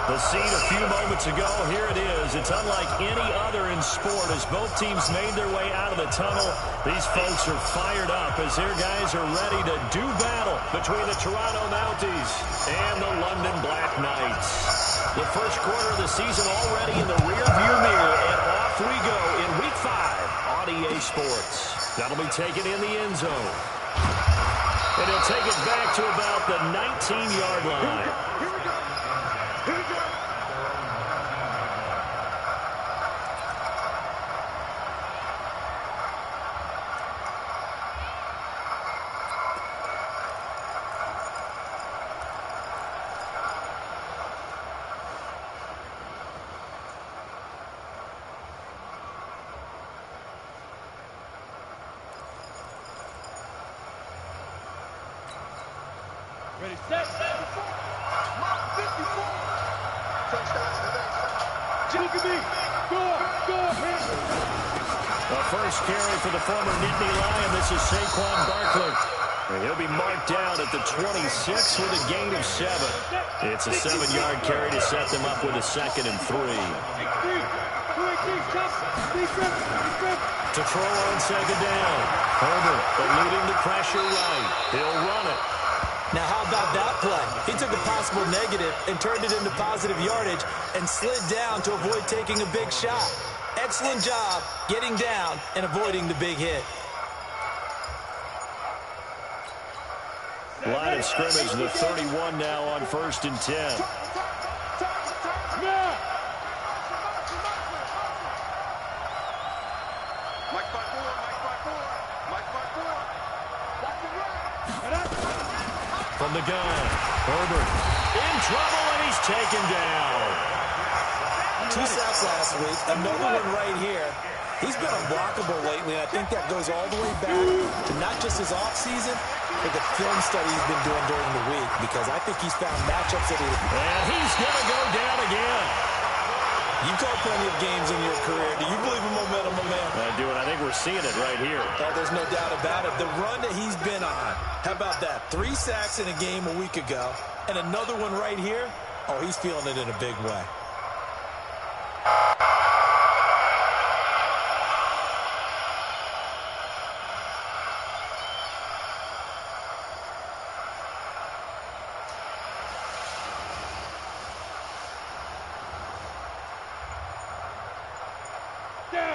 The scene a few moments ago, here it is. It's unlike any other in sport as both teams made their way out of the tunnel. These folks are fired up as their guys are ready to do battle between the Toronto Mounties and the London Black Knights. The first quarter of the season already in the rearview mirror, and off we go in Week 5 on EA Sports. That'll be taken in the end zone. And he'll take it back to about the 19-yard line. Here we go. Here we go. Ready, set. 54. Touchdown today. Look at me. Go. The first carry for the former Nittany Lion. This is Saquon Barkley. And he'll be marked down at the 26 with a gain of 7. It's a 7-yard carry to set them up with a 2nd and 3. To throw on 2nd down. Herbert eluding the pressure right. He'll run it. Now, how about that play? He took a possible negative and turned it into positive yardage and slid down to avoid taking a big shot. Excellent job getting down and avoiding the big hit. Line of scrimmage, the 31 now on 1st and 10. From the gun, Herbert in trouble, and he's taken down. 2 sacks last week, another one right here. He's been unblockable lately, and I think that goes all the way back to not just his offseason, but the film study he's been doing during the week, because I think he's found matchups that And he's going to go down again. You've called plenty of games in your career. Do you believe in momentum, my man? I do, and I think we're seeing it right here. Oh, there's no doubt about it. The run that he's been on, how about that? 3 sacks in a game a week ago, and another one right here. Oh, he's feeling it in a big way.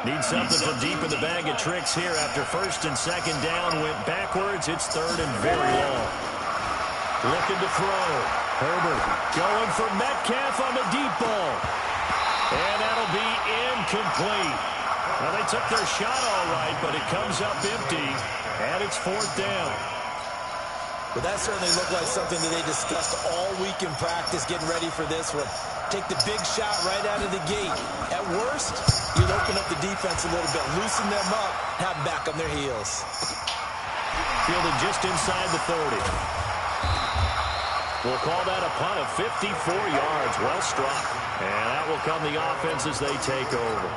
Needs something from deep in the bag of tricks here after 1st and 2nd down. Went backwards. It's 3rd and very long. Looking to throw. Herbert going for Metcalf on the deep ball. And that'll be incomplete. Well, they took their shot all right, but it comes up empty. And it's 4th down. Well, that certainly looked like something that they discussed all week in practice, getting ready for this one. Take the big shot right out of the gate. At worst, you'll open up the defense a little bit, loosen them up, have them back on their heels. Fielded just inside the 30. We'll call that a punt of 54 yards. Well struck. And that will come the offense as they take over.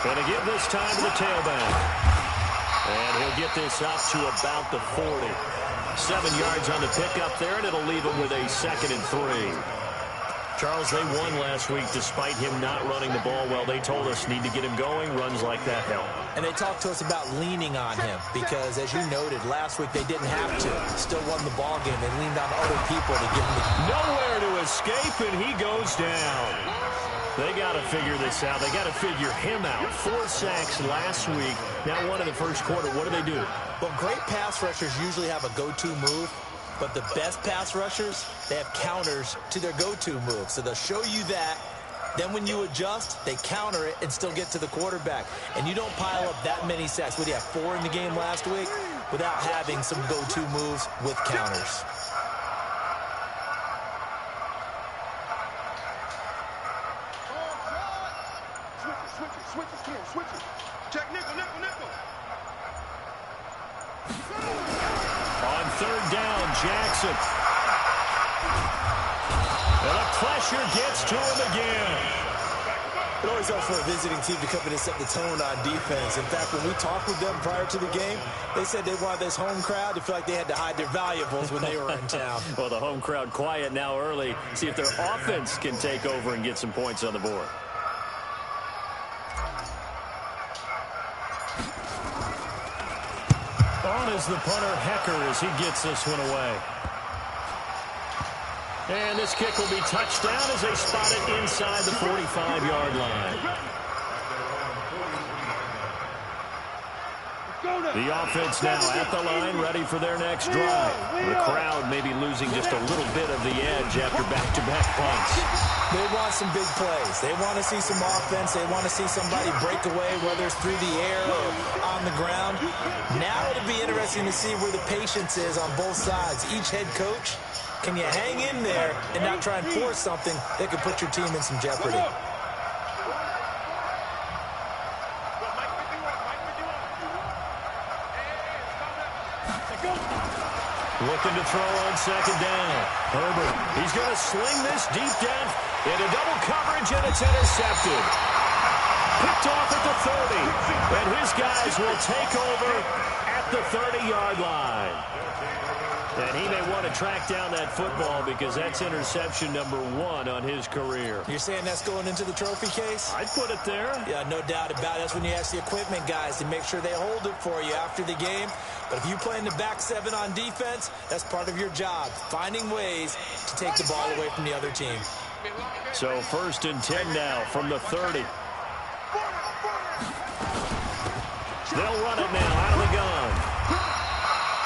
And to give this time to the tailback. And he'll get this up to about the 40. 7 yards on the pickup there, and it'll leave him with a 2nd and 3. Charles, they won last week despite him not running the ball well. They told us need to get him going. Runs like that help. And they talked to us about leaning on him because, as you noted, last week they didn't have to. Still won the ball game. They leaned on other people to give him the... Nowhere to escape, and he goes down. They got to figure this out. They got to figure him out. 4 sacks last week. Now 1 in the first quarter. What do? Well, great pass rushers usually have a go-to move. But the best pass rushers, they have counters to their go-to move. So they'll show you that. Then when you adjust, they counter it and still get to the quarterback. And you don't pile up that many sacks. What do you have, 4 in the game last week? Without having some go-to moves with counters. On third down, Jackson. And the pressure gets to him again. It always helps for a visiting team to come in and set the tone on defense. In fact, when we talked with them prior to the game, they said they wanted this home crowd to feel like they had to hide their valuables when they were in town. Well, the home crowd quiet now early. See if their offense can take over and get some points on the board. On is the punter, Hecker, as he gets this one away. And this kick will be touched down as they spot it inside the 45-yard line. The offense now at the line, ready for their next drive. The crowd may be losing just a little bit of the edge after back-to-back punts. They want some big plays. They want to see some offense. They want to see somebody break away, whether it's through the air or on the ground. Now it'll be interesting to see where the patience is on both sides. Each head coach, can you hang in there and not try and force something that could put your team in some jeopardy? Looking to throw on second down. Herbert, he's going to sling this deep down into double coverage, and it's intercepted. Picked off at the 30, and his guys will take over at the 30-yard line. And he may want to track down that football because that's interception number 1 on his career. You're saying that's going into the trophy case? I'd put it there. Yeah, no doubt about it. That's when you ask the equipment guys to make sure they hold it for you after the game. But if you play in the back 7 on defense, that's part of your job, finding ways to take the ball away from the other team. So 1st and 10 now from the 30. They'll run it now out of the gun.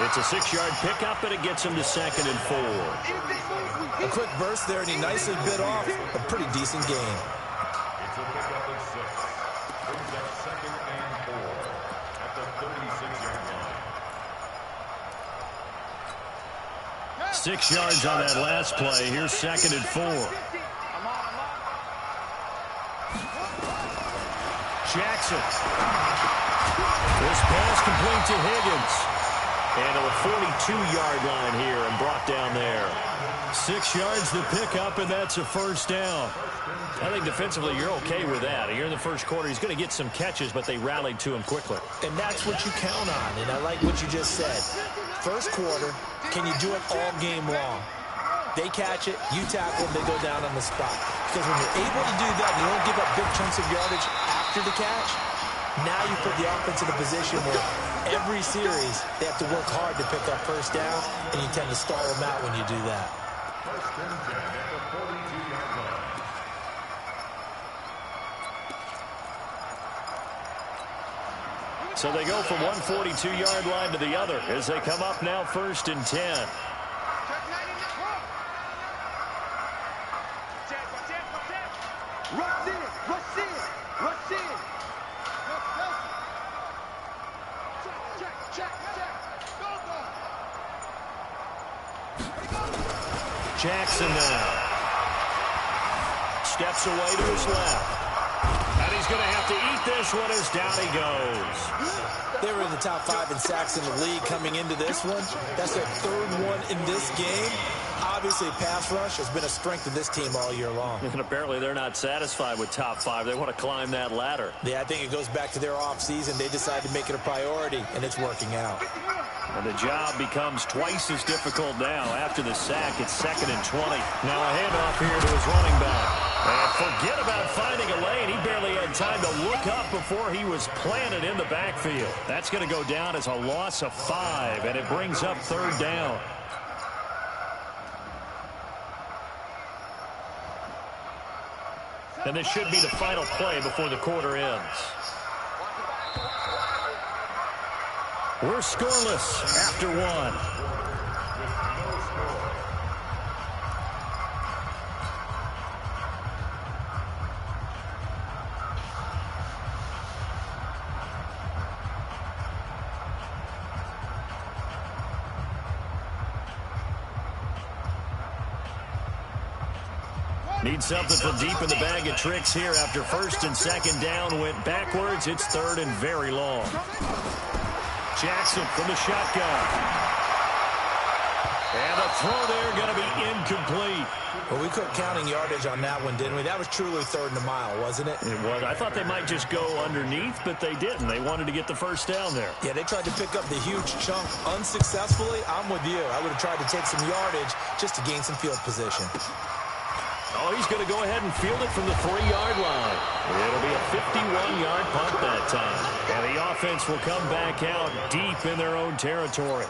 It's a 6-yard pickup, and it gets him to 2nd and 4. A quick burst there, and he nicely bit off a pretty decent gain. It's a pickup of 6. Brings up 2nd and 4 at the 36-yard line. 6 yards on that last play. Here's 2nd and 4. Jackson. This pass complete to Higgins. And a 42-yard line here and brought down there. 6 yards to pick up, and that's a 1st down. I think defensively you're okay with that. Here in the first quarter, he's going to get some catches, but they rallied to him quickly. And that's what you count on, and I like what you just said. First quarter, can you do it all game long? They catch it, you tackle them, they go down on the spot. Because when you're able to do that, you don't give up big chunks of yardage after the catch. Now you put the offense in a position where every series they have to work hard to pick up 1st down, and you tend to stall them out when you do that. 1st and 10 at the 42-yard line. So they go from one 42-yard line to the other as they come up now 1st and 10. Jackson now. Steps away to his left. And he's going to have to eat this one as down he goes. They were in the top 5 in sacks in the league coming into this one. That's their 3rd one in this game. Obviously, pass rush has been a strength of this team all year long. And apparently they're not satisfied with top 5. They want to climb that ladder. Yeah, I think it goes back to their offseason. They decided to make it a priority, and it's working out. And the job becomes twice as difficult now. After the sack, it's 2nd and 20. Now a handoff here to his running back. And forget about finding a lane. He barely had time to look up before he was planted in the backfield. That's going to go down as a loss of 5, and it brings up 3rd down. And this should be the final play before the quarter ends. We're scoreless after 1. Need something from deep in the bag of tricks here after 1st and 2nd down went backwards. It's 3rd and very long. Jackson from the shotgun. And the throw there going to be incomplete. Well, we quit counting yardage on that one, didn't we? That was truly third and a mile, wasn't it? It was. I thought they might just go underneath, but they didn't. They wanted to get the first down there. Yeah, they tried to pick up the huge chunk unsuccessfully. I'm with you. I would have tried to take some yardage just to gain some field position. Oh, he's going to go ahead and field it from the 3-yard line. It'll be a 51-yard punt that time. And the offense will come back out deep in their own territory.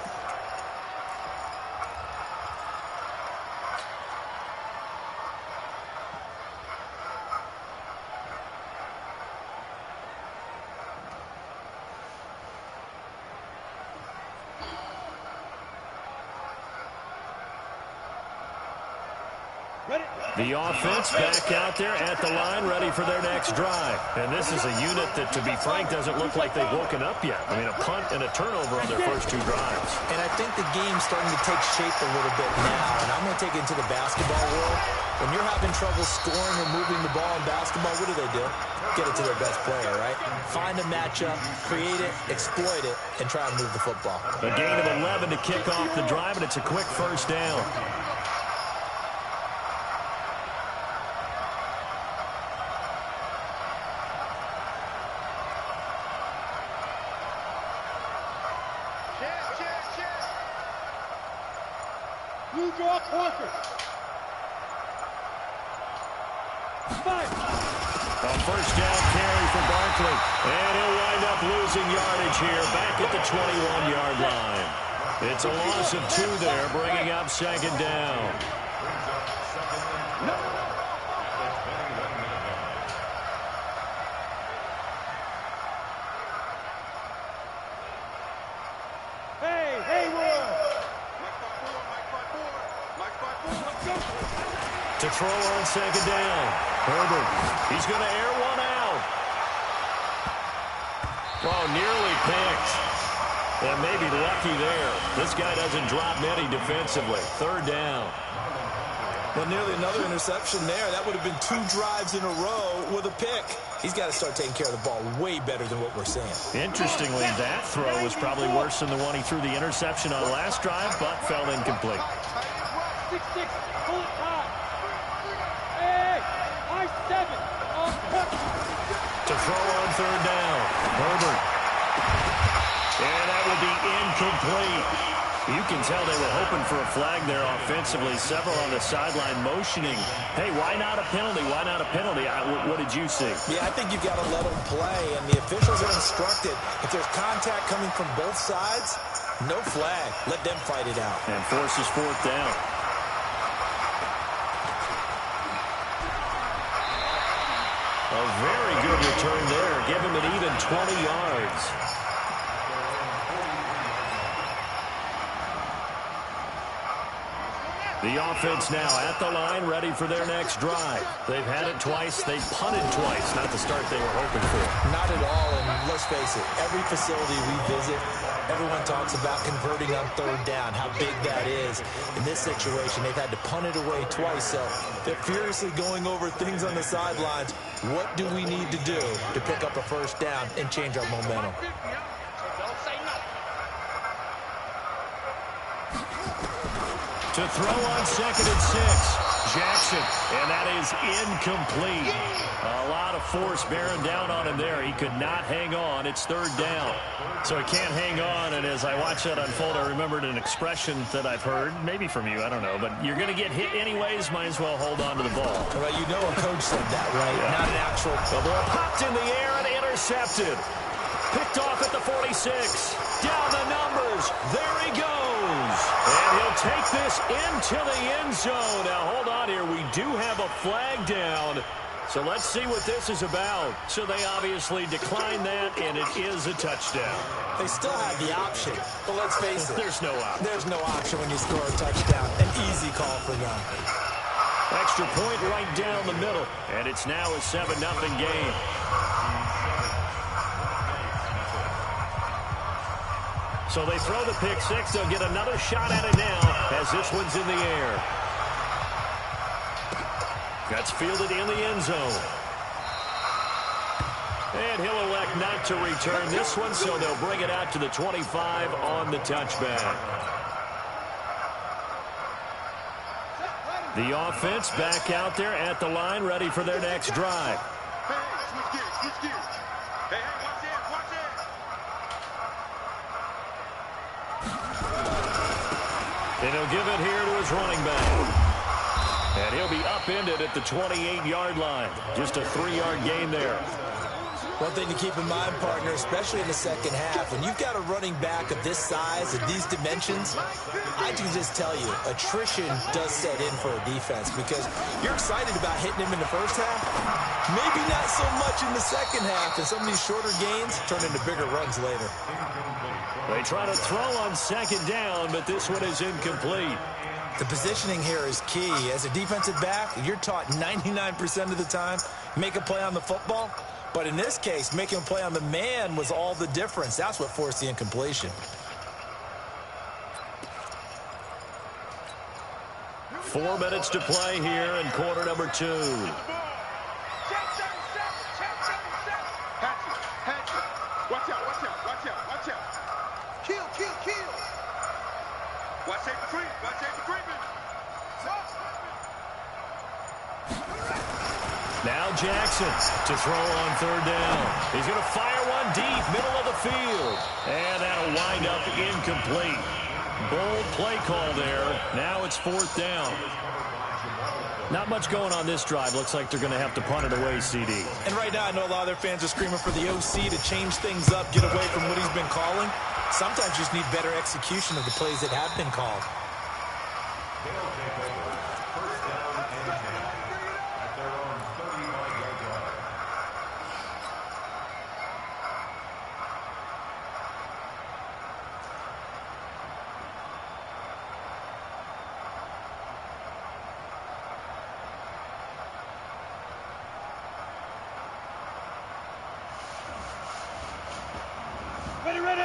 The offense back out there at the line, ready for their next drive. And this is a unit that, to be frank, doesn't look like they've woken up yet. I mean, a punt and a turnover on their first 2 drives. And I think the game's starting to take shape a little bit now. And I'm going to take it into the basketball world. When you're having trouble scoring or moving the ball in basketball, what do? Get it to their best player, right? Find a matchup, create it, exploit it, and try and move the football. A gain of 11 to kick off the drive, and it's a quick first down. A first down carry for Barkley. And he'll wind up losing yardage here back at the 21-yard line. It's a loss of 2 there, bringing up second down. To throw on second down. Herbert. He's going to air one out. Oh, nearly picked. And maybe lucky there. This guy doesn't drop many defensively. Third down. Well, nearly another interception there. That would have been 2 drives in a row with a pick. He's got to start taking care of the ball way better than what we're seeing. Interestingly, that throw was probably worse than the one he threw the interception on last drive, but fell incomplete. 6-6, pull it high. Hey, I-7, to throw on third down. Herbert. And that will be incomplete. You can tell they were hoping for a flag there offensively. Several on the sideline motioning. Hey, why not a penalty? Why not a penalty? What did you see? Yeah, I think you've got to let them play, and the officials are instructed. If there's contact coming from both sides, no flag. Let them fight it out. And forces fourth down. A very good return there. Give him an even 20 yards. The offense now at the line, ready for their next drive. They've had it twice. They've punted twice. Not the start they were hoping for. Not at all, and let's face it, every facility we visit, everyone talks about converting on third down, how big that is. In this situation, they've had to punt it away twice, so they're furiously going over things on the sidelines. What do we need to do to pick up a first down and change our momentum? To throw on 2nd and 6. Jackson, and that is incomplete. A lot of force bearing down on him there. He could not hang on. It's third down. So he can't hang on, and as I watch that unfold, I remembered an expression that I've heard, maybe from you, I don't know, but you're going to get hit anyways, might as well hold on to the ball. Well, you know a coach said that, right? Yeah. Not an actual... The ball popped in the air and intercepted. Picked off at the 46. Down the numbers. There he goes. And he'll take this into the end zone. Now, hold on here. We do have a flag down. So let's see what this is about. So they obviously declined that, and it is a touchdown. They still have the option, but let's face it. There's no option. There's no option when you score a touchdown. An easy call for them. Extra point right down the middle, and it's now a 7-0 game. So they throw the pick six. They'll get another shot at it now as this one's in the air. That's fielded in the end zone. And he'll elect not to return this one, so they'll bring it out to the 25 on the touchback. The offense back out there at the line, ready for their next drive. Hey, switch gears, switch gears. Hey, watch it, watch it. And he'll give it here to his running back. And he'll be upended at the 28-yard line. Just a 3-yard gain there. One thing to keep in mind, partner, especially in the second half, when you've got a running back of this size and these dimensions, I can just tell you, attrition does set in for a defense because you're excited about hitting him in the first half, maybe not so much in the second half, and some of these shorter gains turn into bigger runs later. They try to throw on second down, but this one is incomplete. The positioning here is key. As a defensive back, you're taught 99% of the time, make a play on the football. But in this case, making a play on the man was all the difference. That's what forced the incompletion. 4 minutes to play here in quarter number 2. Hatch it. Watch out, watch out, watch out, watch out. Kill, kill, kill. Watch out for creep, watch out for creeping. Now Jackson to throw on third down. He's going to fire one deep, middle of the field. And that'll wind up incomplete. Bold play call there. Now it's 4th down. Not much going on this drive. Looks like they're going to have to punt it away, CD. And right now, I know a lot of their fans are screaming for the OC to change things up, get away from what he's been calling. Sometimes you just need better execution of the plays that have been called. They'll take over. First down and 10 at their own 35-yard line.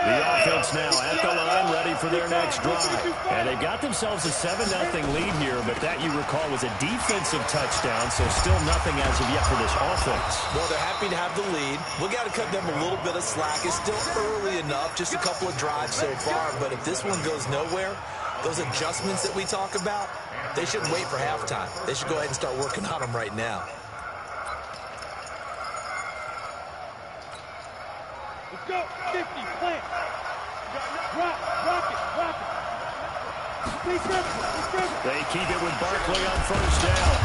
The offense now at the line, ready for their next drive. And they've got themselves a 7-0 lead here, but that, you recall, was a defensive touchdown, so still nothing as of yet for this offense. Well, they're happy to have the lead. We've got to cut them a little bit of slack. It's still early enough, just a couple of drives so far, but if this one goes nowhere, those adjustments that we talk about, they shouldn't wait for halftime. They should go ahead and start working on them right now. Let's go, 50, plant. Rock it, rock it. Stay careful. They keep it with Barkley on first down.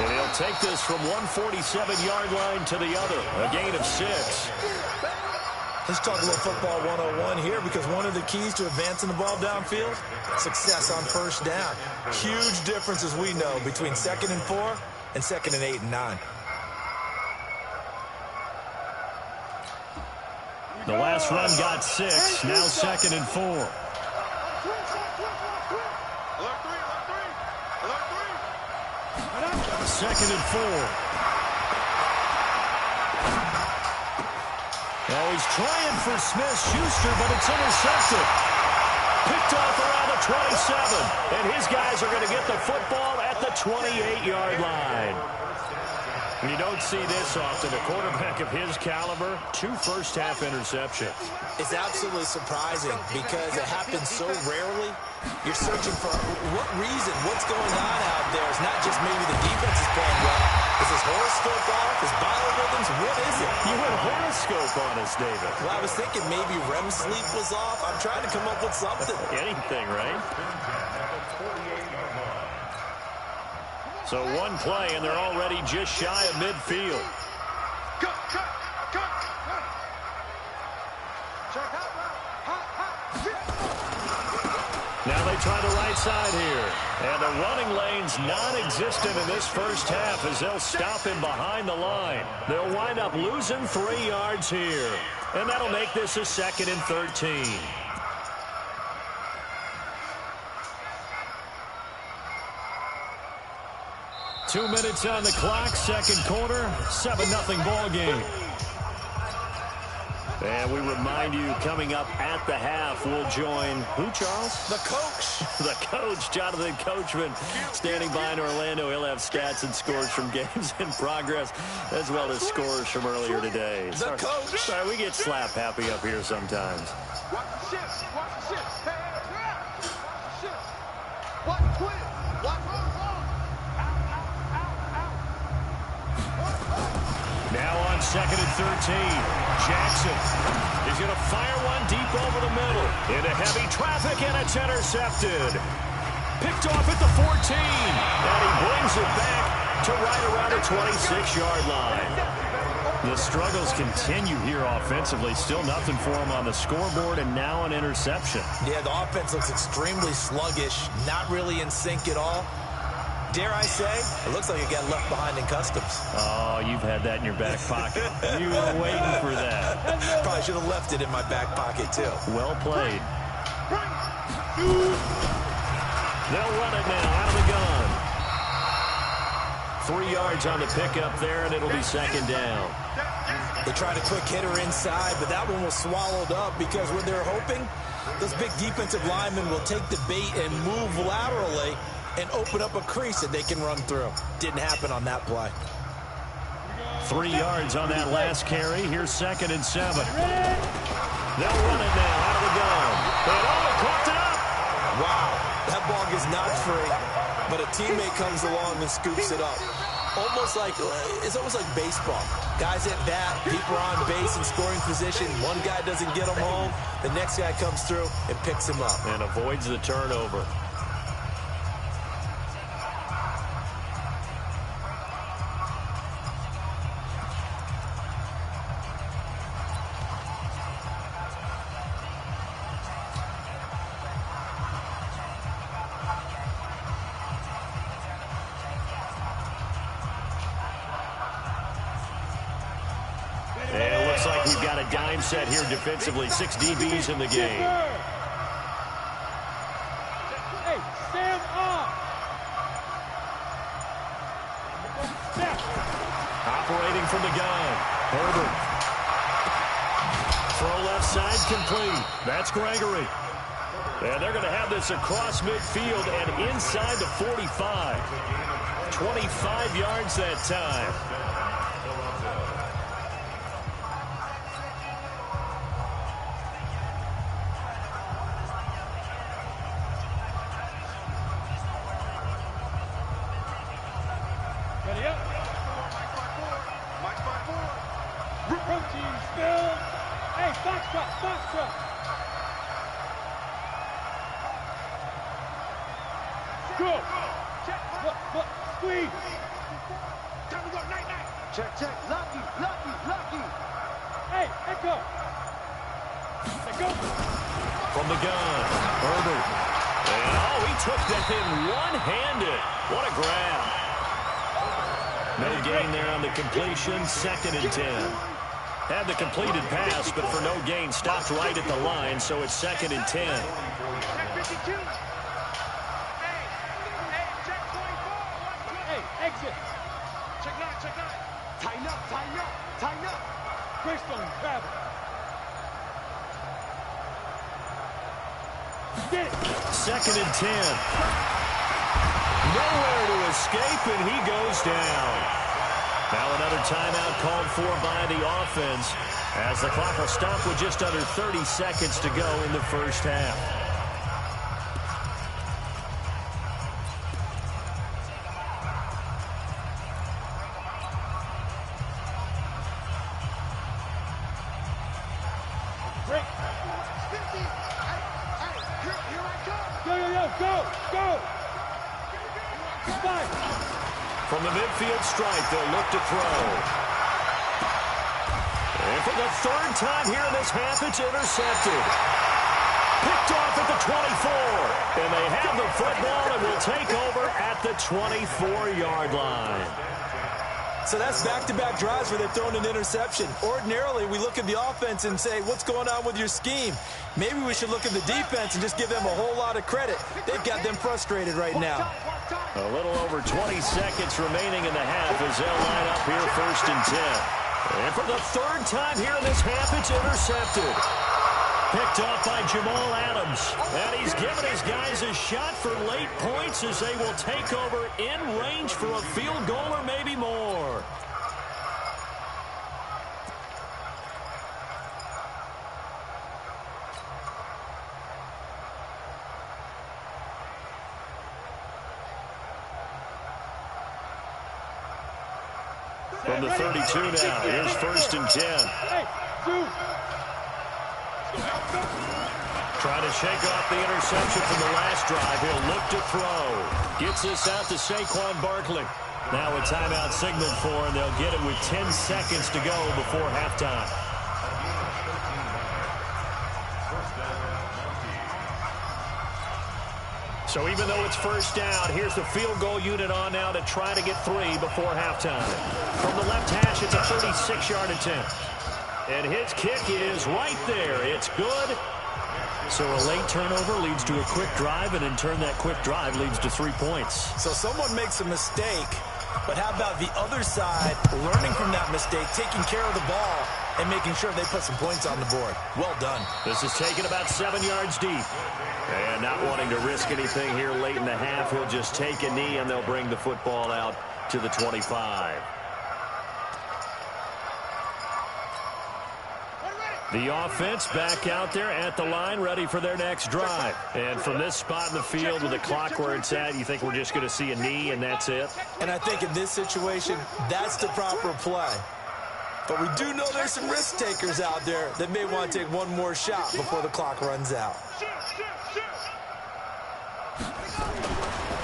And he'll take this from 147-yard line to the other. A gain of 6. Let's talk a little football 101 here because one of the keys to advancing the ball downfield, success on first down. Huge difference, as we know, between 2nd and 4 and 2nd and 8 and 9. The last run got 6. Now 2nd and 4. Alert 3. 2nd and 4. Now he's trying for Smith-Schuster, but it's intercepted. Picked off around the 27. And his guys are going to get the football at the 28-yard line. You don't see this often. A quarterback of his caliber, 2 first-half interceptions. It's absolutely surprising because it happens so rarely. You're searching for what reason, what's going on out there. It's not just maybe the defense is playing well. Is his horoscope off? His biorhythms? What is it? You went horoscope on us, David. Well, I was thinking maybe REM sleep was off. I'm trying to come up with something. Anything, right? So one play, and they're already just shy of midfield. Cut. Now they try the right side here. And the running lane's non-existent in this first half as they'll stop him behind the line. They'll wind up losing 3 yards here. And that'll make this a 2nd and 13. Two minutes on the clock, second quarter, 7-0 ball game. And we remind you, coming up at the half, we'll join who, Charles? The coach. The coach, Jonathan Coachman, standing by in Orlando. He'll have stats and scores from games in progress, as well as scores from earlier today. The coach. Sorry, we get slap happy up here sometimes. Watch the shit. Watch the shit. Hey, hey, watch the shit. Watch the twist. Watch the Now on 2nd and 13, Jackson is going to fire one deep over the middle. Into heavy traffic, and it's intercepted. Picked off at the 14, and he brings it back to right around the 26-yard line. The struggles continue here offensively. Still nothing for him on the scoreboard, and now an interception. Yeah, the offense looks extremely sluggish, not really in sync at all. Dare I say, it looks like it got left behind in customs. Oh, you've had that in your back pocket. You were waiting for that. Probably should have left it in my back pocket, too. Well played. They'll run it now out of the gun. 3 yards on the pickup there, and it'll be 2nd down. They tried a quick hitter inside, but that one was swallowed up because when they're hoping, those big defensive linemen will take the bait and move laterally and open up a crease that they can run through. Didn't happen on that play. 3 yards on that last carry. Here's 2nd and 7. They'll run it now out of the gun. And caught it up. Wow, that ball is not free, but a teammate comes along and scoops it up. It's almost like baseball. Guys at bat, people are on base in scoring position. One guy doesn't get him home. The next guy comes through and picks him up. And avoids the turnover. And it looks like we've got a dime set here defensively. 6 DBs in the game. Hey, stand up. Operating from the gun. Herbert. Throw left side complete. That's Gregory. And they're going to have this across midfield and inside the 45. 25 yards that time. Ready up. Mike by 4. Protein still. Hey, box truck. Go. Look, squeeze. Time to go, night. Check. Lucky. Hey, echo. Let go. From the gun, Herbert. And, he took that in one-handed. What a grab. No gain there on the completion, 2nd and 10. Had the completed pass, but for no gain, stopped right at the line, so it's 2nd and 10. Check 52. Hey, check 24. Hey, exit. Check 9. Tighten up. Greystone, grab it. Get it. 2nd and 10. Nowhere to escape, and he goes down. Now another timeout called for by the offense as the clock will stop with just under 30 seconds to go in the first half. Break. 50. Hey, here I Go. Spike. From the midfield stripe, they'll look to throw. And for the 3rd time here in this half, it's intercepted. Picked off at the 24. And they have the football and will take over at the 24-yard line. So that's back-to-back drives where they've thrown an interception. Ordinarily, we look at the offense and say, what's going on with your scheme? Maybe we should look at the defense and just give them a whole lot of credit. They've got them frustrated right now. A little over 20 seconds remaining in the half as they'll line up here 1st and 10. And for the third time here in this half, it's intercepted. Picked off by Jamal Adams. And he's given his guys a shot for late points as they will take over in range for a field goal or maybe more. From the 32 now, here's 1st and 10. Trying to shake off the interception from the last drive. He'll look to throw. Gets this out to Saquon Barkley. Now a timeout signaled for, and they'll get it with 10 seconds to go before halftime. So even though it's 1st down, here's the field goal unit on now to try to get 3 before halftime. From the left hash, it's a 36-yard attempt. And his kick is right there. It's good. So a late turnover leads to a quick drive, and in turn that quick drive leads to 3 points. So someone makes a mistake, but how about the other side learning from that mistake, taking care of the ball, and making sure they put some points on the board. Well done. This is taken about 7 yards deep. And not wanting to risk anything here late in the half, he'll just take a knee, and they'll bring the football out to the 25. The offense back out there at the line, ready for their next drive. And from this spot in the field with the clock where it's at, you think we're just going to see a knee and that's it? And I think in this situation, that's the proper play. But we do know there's some risk takers out there that may want to take one more shot before the clock runs out.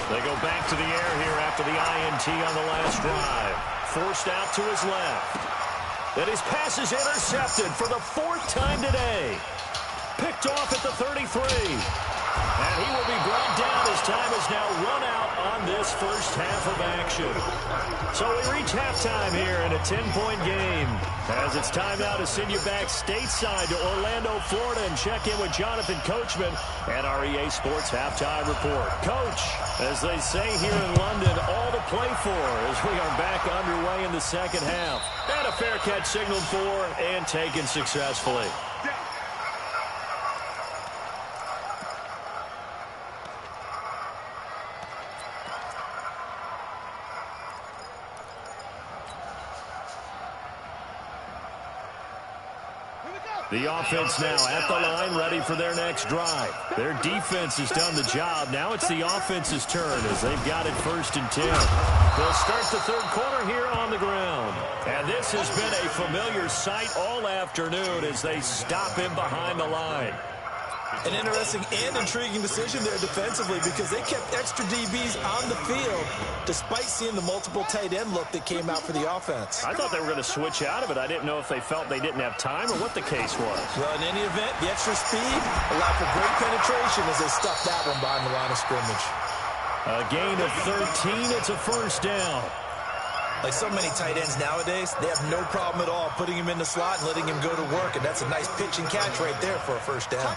They go back to the air here after the INT on the last drive. Forced out to his left. And his pass is intercepted for the 4th time today. Picked off at the 33. And he will be brought down as time is now run out on this first half of action. So we reach halftime here in a 10-point game. As it's time now to send you back stateside to Orlando, Florida, and check in with Jonathan Coachman at our EA Sports Halftime Report. Coach, as they say here in London, all to play for as we are back underway in the second half. And a fair catch signaled for and taken successfully. The offense now at the line, ready for their next drive. Their defense has done the job. Now it's the offense's turn as they've got it 1st and 10. They'll start the 3rd quarter here on the ground. And this has been a familiar sight all afternoon as they stop him behind the line. An interesting and intriguing decision there defensively because they kept extra DBs on the field despite seeing the multiple tight end look that came out for the offense. I thought they were going to switch out of it. I didn't know if they felt they didn't have time or what the case was. Well, in any event, the extra speed allowed for great penetration as they stuffed that one behind the line of scrimmage. A gain of 13. It's a 1st down. Like so many tight ends nowadays, they have no problem at all putting him in the slot and letting him go to work, and that's a nice pitch and catch right there for a 1st down.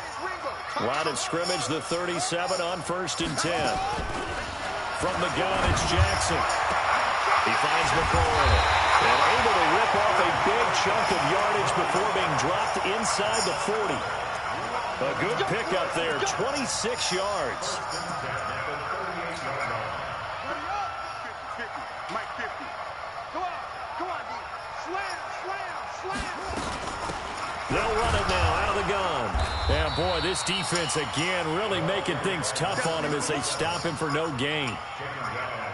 Line of scrimmage, the 37 on 1st and 10. From the gun, it's Jackson. He finds McCoy. And able to rip off a big chunk of yardage before being dropped inside the 40. A good pickup there, 26 yards. They'll run it now out of the gun. And, boy, this defense, again, really making things tough on him as they stop him for no gain.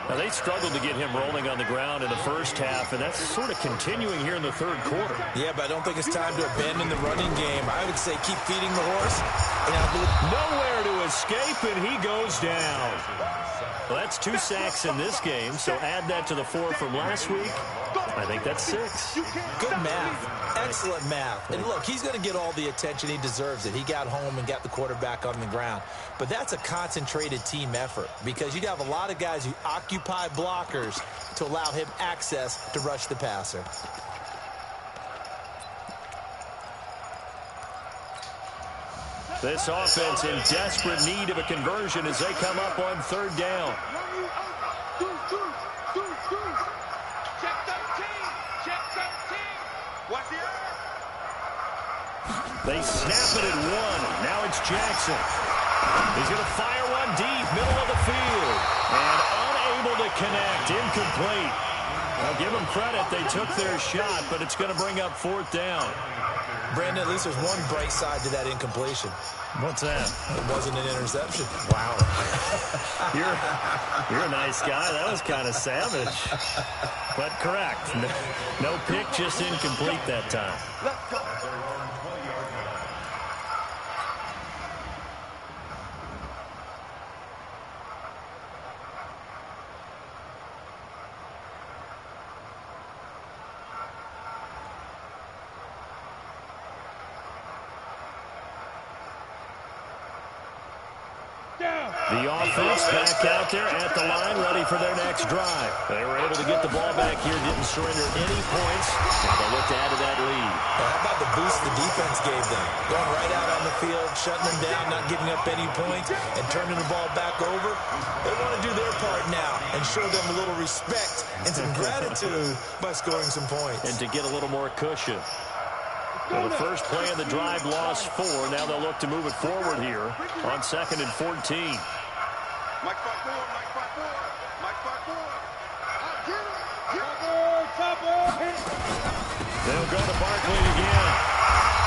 Now, they struggled to get him rolling on the ground in the first half, and that's sort of continuing here in the 3rd quarter. Yeah, but I don't think it's time to abandon the running game. I would say keep feeding the horse. Nowhere to escape, and he goes down. Well, that's 2 sacks in this game, so add that to the 4 from last week. I think that's 6. Good math. Excellent math. And look, he's going to get all the attention. He deserves it. He got home and got the quarterback on the ground. But that's a concentrated team effort because you'd have a lot of guys who occupy blockers to allow him access to rush the passer. This offense in desperate need of a conversion as they come up on 3rd down. They snap it at one. Now it's Jackson. He's going to fire one deep, middle of the field. And unable to connect, incomplete. I'll give them credit. They took their shot, but it's going to bring up fourth down. Brandon, at least there's one bright side to that incompletion. What's that? It wasn't an interception. Wow. You're a nice guy. That was kind of savage. But correct. No pick, just incomplete that time. Let's go. The offense back out there at the line, ready for their next drive. They were able to get the ball back here, didn't surrender any points. Now they'll look to add to that lead. How about the boost the defense gave them? Going right out on the field, shutting them down, not giving up any points, and turning the ball back over. They want to do their part now and show them a little respect and some gratitude by scoring some points. And to get a little more cushion. Well, the first play of the drive lost 4. Now they'll look to move it forward here on 2nd and 14. Mike 5-4, Mike 5-4, Mike 5-4. They'll go to Barkley again.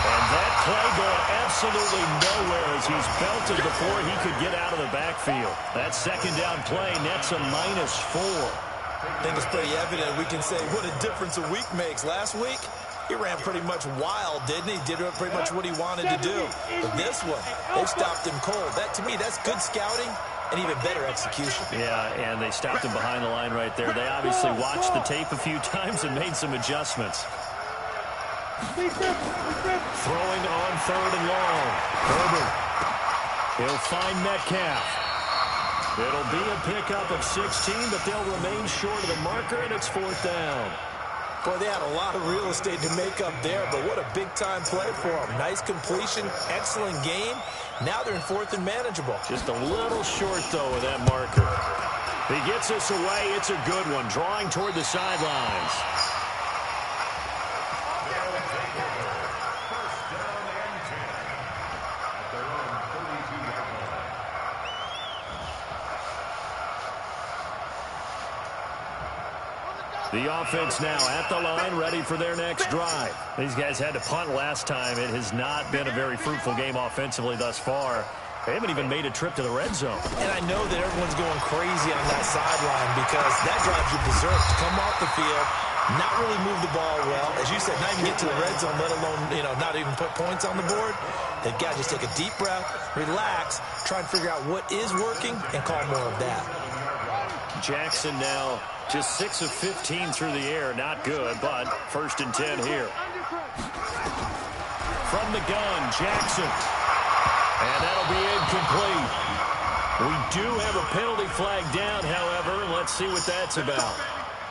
And that play going absolutely nowhere as he's belted before he could get out of the backfield. That second down play nets a -4. I think it's pretty evident. We can say what a difference a week makes. Last week, he ran pretty much wild, didn't he? Did pretty much what he wanted to do. But this one, they stopped him cold. That, to me, that's good scouting and even better execution. Yeah, and they stopped him behind the line right there. They obviously watched the tape a few times and made some adjustments. Throwing on 3rd and long. Herbert. He'll find Metcalf. It'll be a pickup of 16, but they'll remain short of the marker, and it's 4th down. Boy, they had a lot of real estate to make up there, but what a big-time play for them. Nice completion, excellent game. Now they're in 4th and manageable. Just a little short, though, of that marker. He gets us away. It's a good one, drawing toward the sidelines. The offense now at the line, ready for their next drive. These guys had to punt last time. It has not been a very fruitful game offensively thus far. They haven't even made a trip to the red zone. And I know that everyone's going crazy on that sideline because that drives you berserk to come off the field, not really move the ball well. As you said, not even get to the red zone, let alone, not even put points on the board. They've got to just take a deep breath, relax, try and figure out what is working, and call more of that. Jackson now just 6 of 15 through the air. Not good, but 1st and 10 here. From the gun, Jackson. And that'll be incomplete. We do have a penalty flag down, however. Let's see what that's about.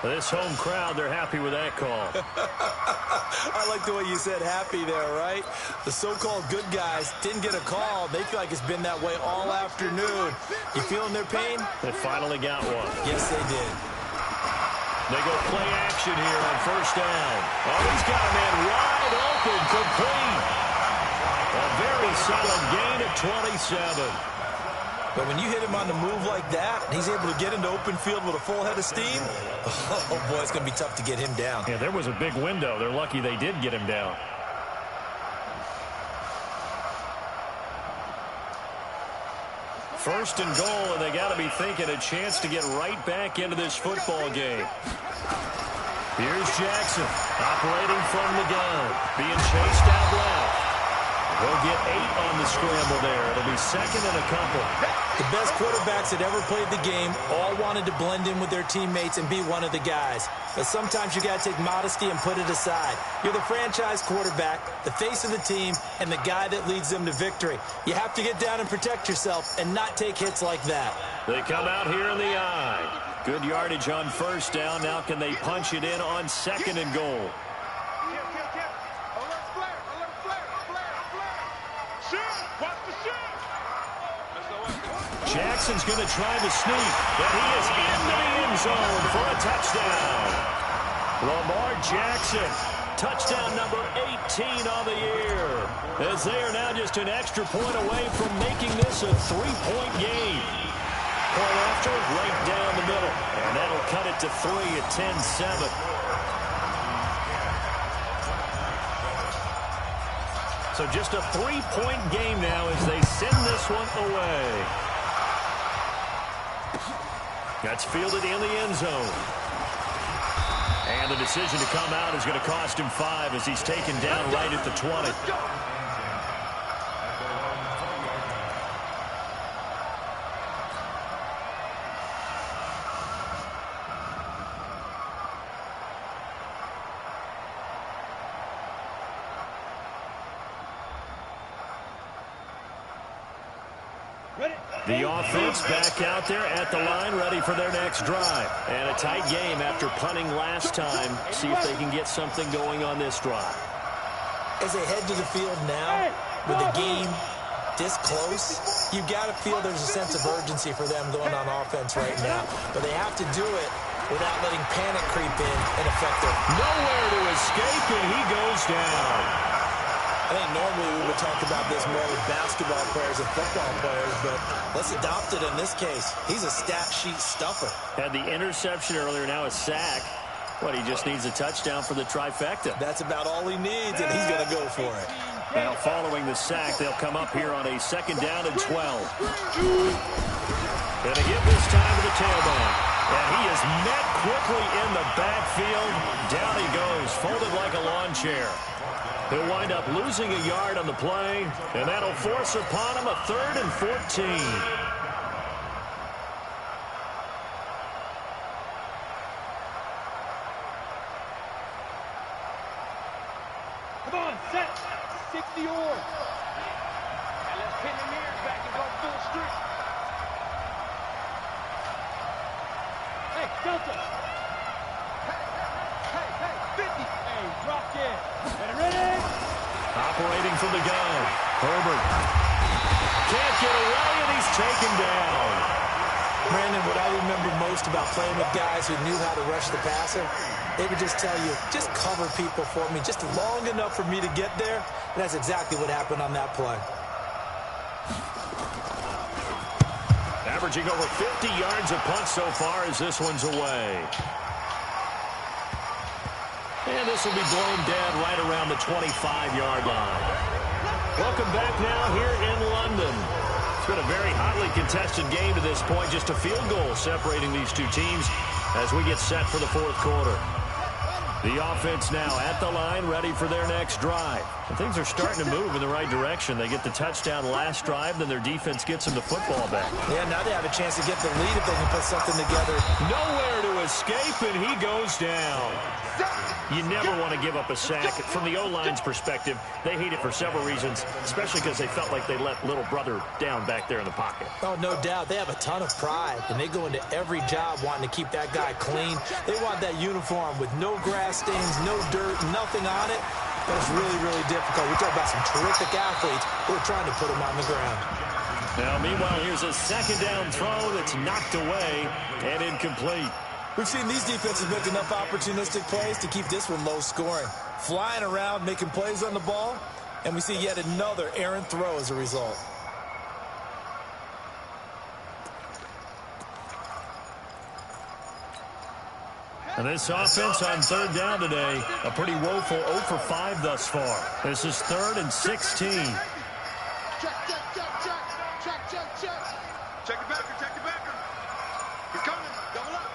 This home crowd, they're happy with that call. I like the way you said happy there, right? The so-called good guys didn't get a call. They feel like it's been that way all afternoon. You feeling their pain? They finally got one. Yes, they did. They go play action here on 1st down. Oh, he's got a man wide open, complete. A very solid gain of 27. But when you hit him on the move like that, and he's able to get into open field with a full head of steam, oh, boy, it's going to be tough to get him down. Yeah, there was a big window. They're lucky they did get him down. First and goal, and they got to be thinking a chance to get right back into this football game. Here's Jackson, operating from the gun, being chased out left. He'll get 8 on the scramble there. It'll be 2nd and a couple. The best quarterbacks that ever played the game all wanted to blend in with their teammates and be one of the guys. But sometimes you got to take modesty and put it aside. You're the franchise quarterback, the face of the team, and the guy that leads them to victory. You have to get down and protect yourself and not take hits like that. They come out here in the eye. Good yardage on 1st down. Now can they punch it in on 2nd and goal? Jackson's going to try the sneak, and he is into the end zone for a touchdown. Lamar Jackson, touchdown number 18 on the year. as they are now just an extra point away from making this a 3-point game. Point after, right down the middle. And that'll cut it to 3 at 10-7. So just a 3-point game now as they send this one away. That's fielded in the end zone. And the decision to come out is going to cost him 5 as he's taken down right at the 20. The offense back out there at the line, ready for their next drive. And a tight game after punting last time. See if they can get something going on this drive. As they head to the field now, with the game this close, you've got to feel there's a sense of urgency for them going on offense right now. But they have to do it without letting panic creep in and affect their... Nowhere to escape, and he goes down. I think normally we would talk about this more with basketball players and football players, but let's adopt it in this case. He's a stat sheet stuffer. Had the interception earlier, now a sack. What, he just needs a touchdown for the trifecta. That's about all he needs, and he's going to go for it. Now, following the sack, they'll come up here on a 2nd down and 12. And a give this time to the tailback. And he is met quickly in the backfield. Down he goes, folded like a lawn chair. He'll wind up losing a yard on the play, and that'll force upon him a 3rd and 14. Come on, set. 60 or. Now let's pin the mirrors back and go full street. Hey, Delta. Hey, 50. Hey, drop it. Ready? Operating from the gun. Herbert. Can't get away, and he's taken down. Brandon, what I remember most about playing with guys who knew how to rush the passer, they would just tell you, just cover people for me, just long enough for me to get there. And that's exactly what happened on that play. Averaging over 50 yards a punt so far as this one's away. And this will be blown dead right around the 25-yard line. Welcome back now here in London. It's been a very hotly contested game to this point. Just a field goal separating these two teams as we get set for the 4th quarter. The offense now at the line, ready for their next drive. And things are starting to move in the right direction. They get the touchdown last drive, then their defense gets them the football back. Yeah, now they have a chance to get the lead if they can put something together. Nowhere to escape, and he goes down. You never want to give up a sack. From the O-line's perspective, they hate it for several reasons, especially because they felt like they let little brother down back there in the pocket. Oh, no doubt. They have a ton of pride, and they go into every job wanting to keep that guy clean. They want that uniform with no grass stains, no dirt, nothing on it. But it's really, really difficult. We talk about some terrific athletes who are trying to put him on the ground. Now, meanwhile, here's a 2nd down throw that's knocked away and incomplete. We've seen these defenses make enough opportunistic plays to keep this one low scoring. Flying around, making plays on the ball, and we see yet another errant throw as a result. And this offense on 3rd down today, a pretty woeful 0 for 5 thus far. This is 3rd and 16. Check it back, check it back. He's coming. Double up.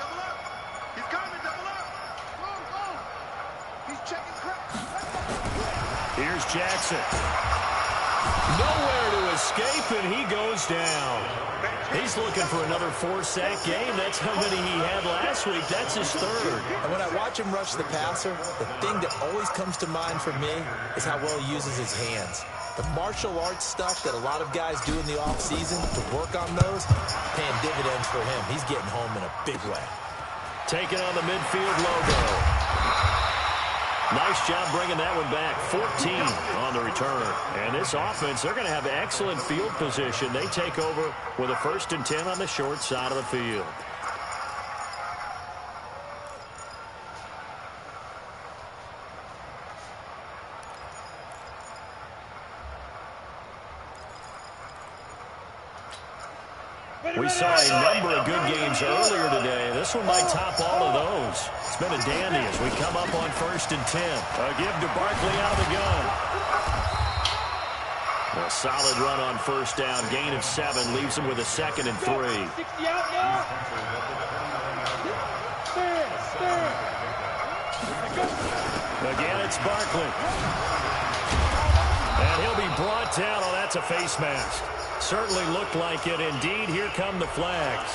He's coming, double up. Go. He's checking crack. Here's Jackson. Nowhere to escape, and he goes down. He's looking for another 4-sack game. That's how many he had last week. That's his 3rd. And when I watch him rush the passer, the thing that always comes to mind for me is how well he uses his hands. The martial arts stuff that a lot of guys do in the offseason to work on those, paying dividends for him. He's getting home in a big way. Taking on the midfield logo. Nice job bringing that one back. 14 on the return. And this offense, they're going to have excellent field position. They take over with a 1st and 10 on the short side of the field. We saw a number of good games earlier today. This one might top all of those. It's been a dandy as we come up on 1st and 10. A give to Barkley out of the gun. A solid run on 1st down. Gain of 7 leaves him with a 2nd and 3. 60 out now. Again, it's Barkley. And he'll be brought down. Oh, that's a face mask. Certainly looked like it. Indeed, here come the flags.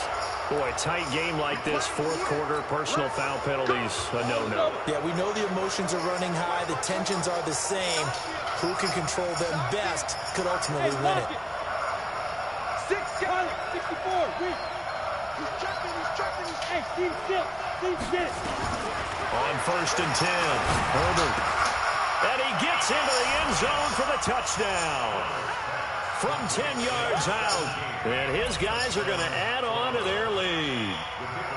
Boy, a tight game like this, 4th quarter, personal foul penalties, a no-no. Yeah, we know the emotions are running high. The tensions are the same. Who can control them best could ultimately win it. 64, He's checking. Hey, Steve, sit. On 1st and 10, Herbert. And he gets into the end zone for the touchdown. From 10 yards out. And his guys are going to add on to their lead.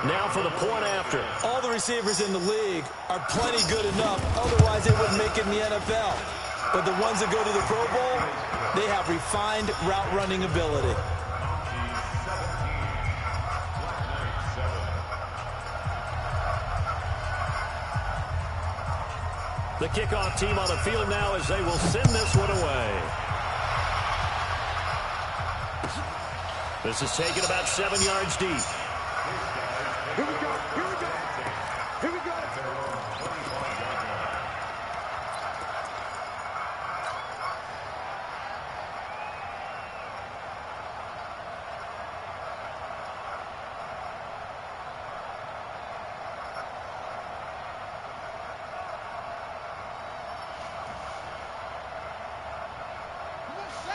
Now for the point after. All the receivers in the league are plenty good enough. Otherwise, they wouldn't make it in the NFL. But the ones that go to the Pro Bowl, they have refined route running ability. The kickoff team on the field now as they will send this one away. This is taken about 7 yards deep. Here we go.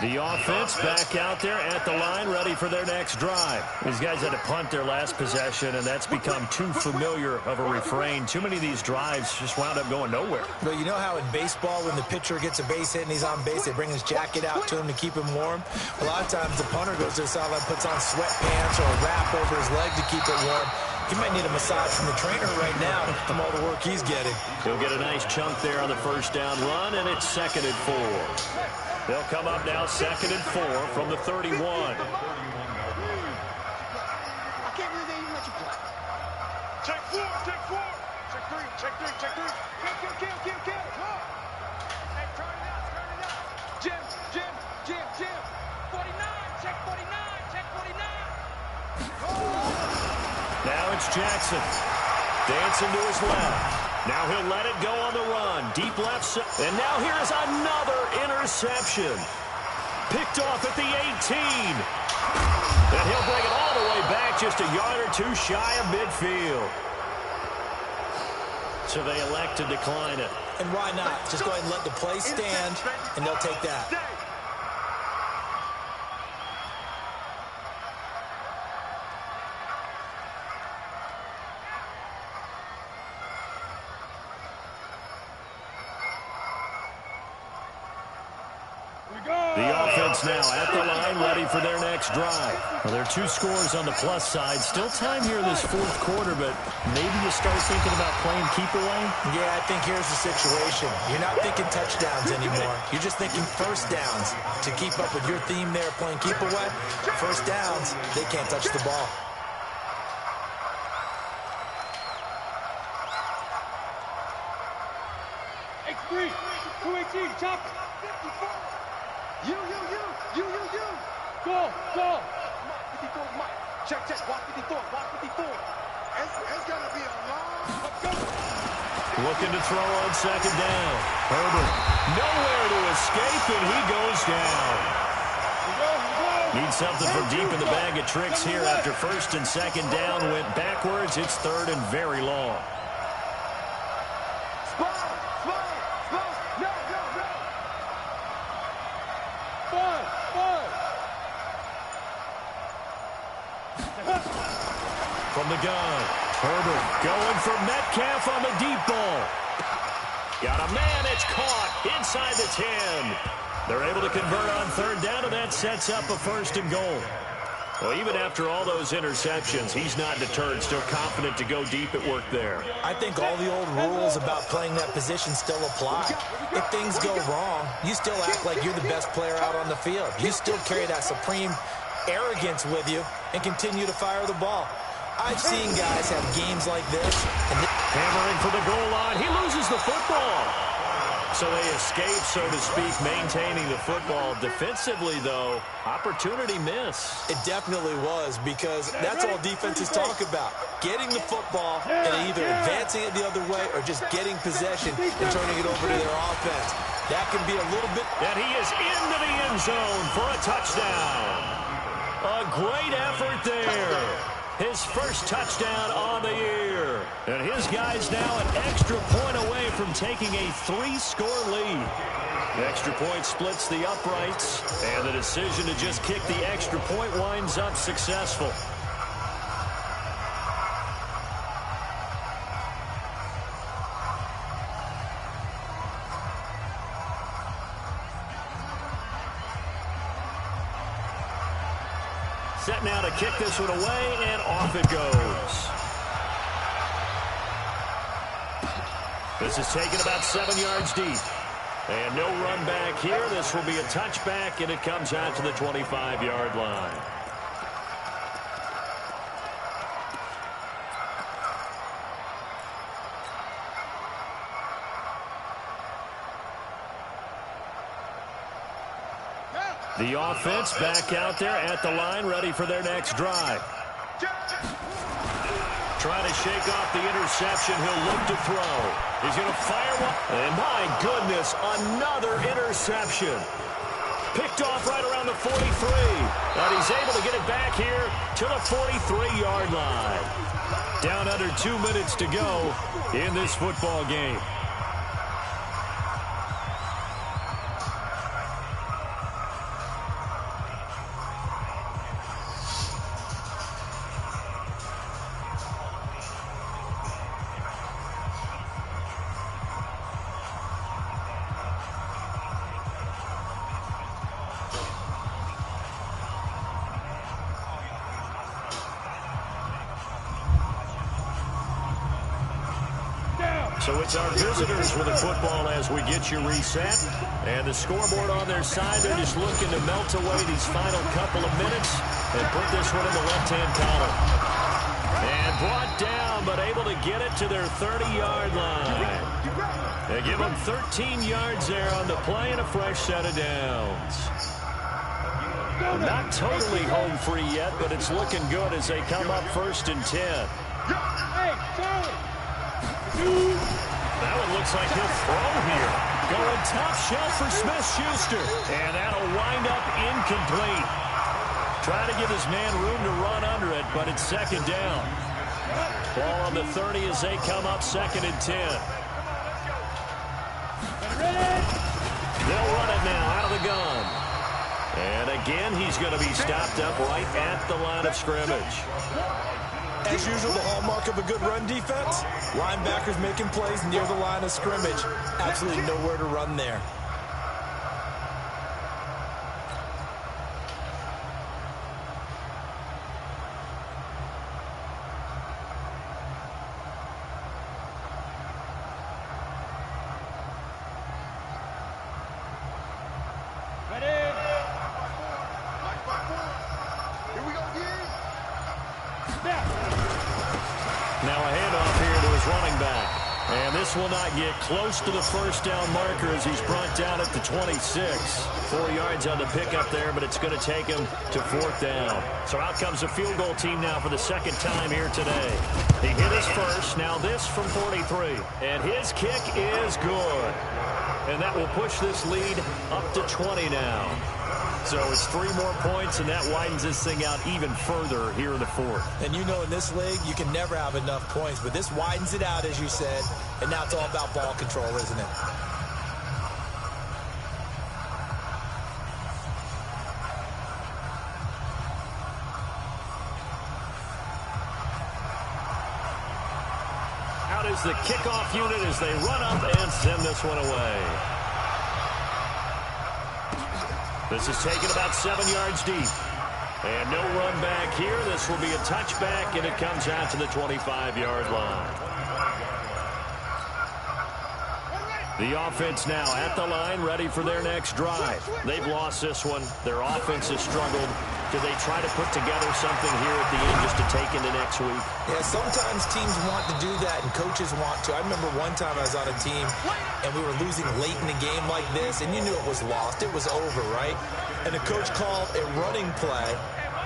The offense back out there at the line, ready for their next drive. These guys had to punt their last possession, and that's become too familiar of a refrain. Too many of these drives just wound up going nowhere. Well, you know how in baseball, when the pitcher gets a base hit and he's on base, they bring his jacket out to him to keep him warm? A lot of times the punter goes to the sideline, puts on sweatpants or a wrap over his leg to keep it warm. He might need a massage from the trainer right now from all the work he's getting. He'll get a nice chunk there on the 1st down run, and it's 2nd and 4. They'll come up now 2nd and 4 from the 31. I can't believe they even let you play. Check 4. Check 3. Kill. Come on. Hey, turn it up. Jim. 49. Check 49. Now it's Jackson. Dancing to his left. Now he'll let it go on the run. Deep left side. And now here's another interception. Picked off at the 18. And he'll bring it all the way back just a yard or 2 shy of midfield. So they elect to decline it. And why not? Just go ahead and let the play stand, and they'll take that. The offense now at the line, ready for their next drive. Well, there are 2 scores on the plus side. Still time here in this 4th quarter, but maybe you start thinking about playing keep away? Yeah, I think here's the situation. You're not thinking touchdowns anymore. You're just thinking 1st downs. To keep up with your theme there, playing keep away, 1st downs, they can't touch the ball. X3, 218, chop. 54. You. Go. Mike, 54, Mike. Check. Watch 54. It's going to be a long... Looking to throw on 2nd down. Herbert nowhere to escape, and he goes down. Need something from deep in the bag of tricks here after 1st and 2nd down went backwards. It's 3rd and very long. From the gun, Herbert going for Metcalf on the deep ball. Got a man, it's caught inside the 10. They're able to convert on 3rd down, and that sets up a 1st and goal. Well, even after all those interceptions, he's not deterred, still confident to go deep at work there. I think all the old rules about playing that position still apply. If things go wrong, you still act like you're the best player out on the field. You still carry that supreme arrogance with you and continue to fire the ball. I've seen guys have games like this. And hammering for the goal line. He loses the football. So they escape, so to speak, maintaining the football. Defensively, though, opportunity miss. It definitely was, because that's all defenses talk about. Getting the football and either advancing it the other way or just getting possession and turning it over to their offense. That can be a little bit... And he is into the end zone for a touchdown. A great effort there. His first touchdown on the year. And his guy's now an extra point away from taking a 3-score lead. The extra point splits the uprights, and the decision to just kick the extra point winds up successful. Set now to kick this one away, and off it goes. This is taken about 7 yards deep. And no run back here. This will be a touchback, and it comes out to the 25-yard line. The offense back out there at the line, ready for their next drive. Trying to shake off the interception. He'll look to throw. He's going to fire one. And my goodness, another interception. Picked off right around the 43. And he's able to get it back here to the 43-yard line. Down under 2 minutes to go in this football game. So it's our visitors with the football as we get you reset. And the scoreboard on their side, they're just looking to melt away these final couple of minutes and put this one in the left-hand column. And brought down, but able to get it to their 30-yard line. They give them 13 yards there on the play and a fresh set of downs. Not totally home free yet, but it's looking good as they come up 1st and 10. Hey, Charlie! That one looks like he'll throw here. Going top shelf for Smith-Schuster. And that'll wind up incomplete. Trying to give his man room to run under it, but it's 2nd down. Ball on the 30 as they come up 2nd and 10. They'll run it now out of the gun. And again, he's going to be stopped up right at the line of scrimmage. As usual, the hallmark of a good run defense, linebackers making plays near the line of scrimmage. Absolutely nowhere to run there. Now a handoff here to his running back. And this will not get close to the 1st down marker as he's brought down at the 26. 4 yards on the pickup there, but it's going to take him to 4th down. So out comes the field goal team now for the 2nd time here today. He hit his first, now this from 43. And his kick is good. And that will push this lead up to 20 now. So it's 3 more points, and that widens this thing out even further here in the 4th. And you know in this league, you can never have enough points, but this widens it out, as you said, and now it's all about ball control, isn't it? Out is the kickoff unit as they run up and send this one away. This is taken about 7 yards deep. And no run back here. This will be a touchback, and it comes out to the 25-yard line. The offense now at the line, ready for their next drive. They've lost this one. Their offense has struggled. Do they try to put together something here at the end just to take into next week? Yeah, sometimes teams want to do that and coaches want to. I remember one time I was on a team and we were losing late in a game like this, and you knew it was lost. It was over, right? And the coach called a running play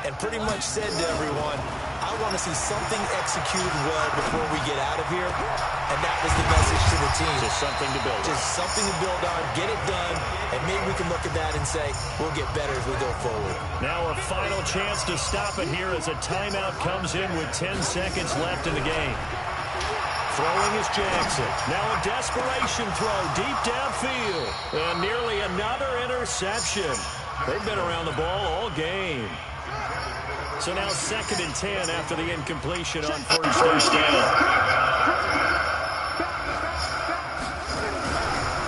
and pretty much said to everyone, I want to see something executed well before we get out of here. And that was the message to the team. Just something to build on. Just something to build on, get it done, and maybe we can look at that and say, we'll get better as we go forward. Now a final chance to stop it here as a timeout comes in with 10 seconds left in the game. Throwing is Jackson. Now a desperation throw deep downfield. And nearly another interception. They've been around the ball all game. So now 2nd and 10 after the incompletion on first down.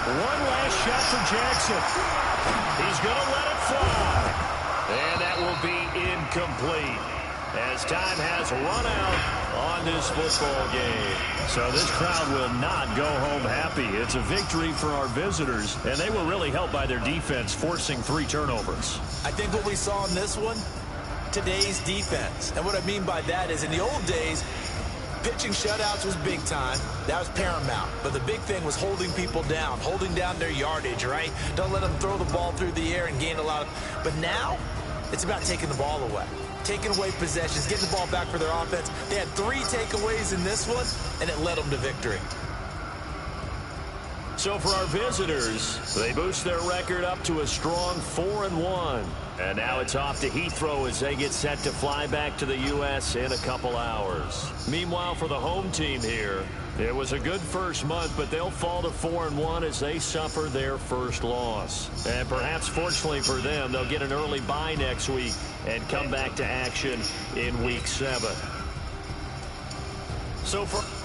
One last shot for Jackson. He's going to let it fly. And that will be incomplete as time has run out on this football game. So this crowd will not go home happy. It's a victory for our visitors, and they were really helped by their defense, forcing 3 turnovers. I think what we saw in this one, today's defense. And what I mean by that is in the old days, pitching shutouts was big time. That was paramount. But the big thing was holding people down, holding down their yardage, right? Don't let them throw the ball through the air and gain a lot of... But now, it's about taking the ball away. Taking away possessions, getting the ball back for their offense. They had 3 takeaways in this one, and it led them to victory. So for our visitors, they boost their record up to a strong 4-1. And now it's off to Heathrow as they get set to fly back to the U.S. in a couple hours. Meanwhile, for the home team here, it was a good first month, but they'll fall to 4-1 as they suffer their first loss. And perhaps fortunately for them, they'll get an early bye next week and come back to action in Week 7. So for...